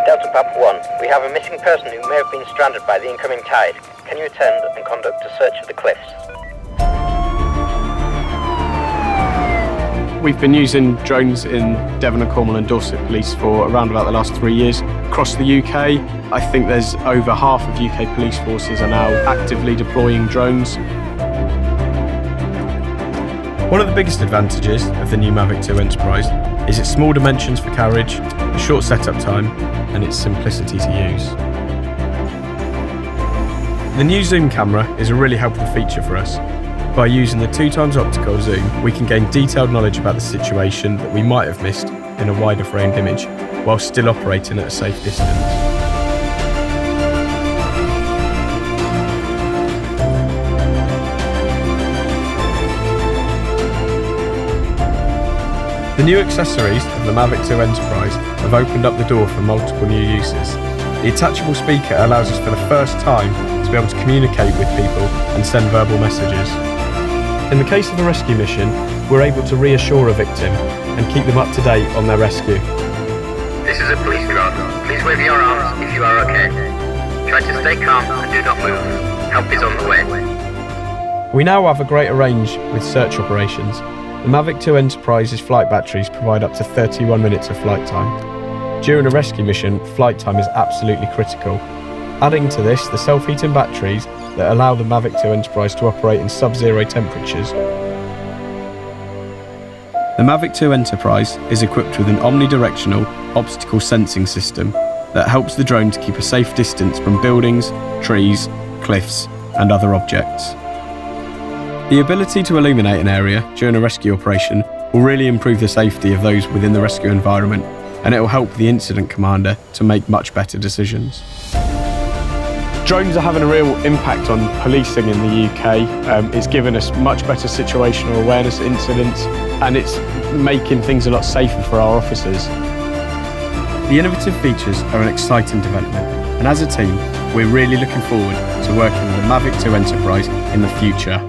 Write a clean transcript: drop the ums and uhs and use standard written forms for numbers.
Delta Papa 1, we have a missing person who may have been stranded by the incoming tide. Can you attend and conduct a search of the cliffs? We've been using drones in Devon and Cornwall and Dorset Police for around about the last 3 years. Across the UK, I think there's over half of UK police forces are now actively deploying drones. One of the biggest advantages of the new Mavic 2 Enterprise is its small dimensions for carriage, the short setup time, and its simplicity to use. The new zoom camera is a really helpful feature for us. By using the 2x optical zoom, we can gain detailed knowledge about the situation that we might have missed in a wider framed image, while still operating at a safe distance. The new accessories of the Mavic 2 Enterprise have opened up the door for multiple new uses. The attachable speaker allows us for the first time to be able to communicate with people and send verbal messages. In the case of a rescue mission, we're able to reassure a victim and keep them up to date on their rescue. This is a police drone. Please wave your arms if you are okay. Try to stay calm and do not move. Help is on the way. We now have a greater range with search operations. The Mavic 2 Enterprise's flight batteries provide up to 31 minutes of flight time. During a rescue mission, flight time is absolutely critical. Adding to this, the self-heating batteries that allow the Mavic 2 Enterprise to operate in sub-zero temperatures. The Mavic 2 Enterprise is equipped with an omnidirectional obstacle sensing system that helps the drone to keep a safe distance from buildings, trees, cliffs, and other objects. The ability to illuminate an area during a rescue operation will really improve the safety of those within the rescue environment, and it will help the incident commander to make much better decisions. Drones are having a real impact on policing in the UK. It's given us much better situational awareness at incidents, and it's making things a lot safer for our officers. The innovative features are an exciting development, and as a team, we're really looking forward to working with the Mavic 2 Enterprise in the future.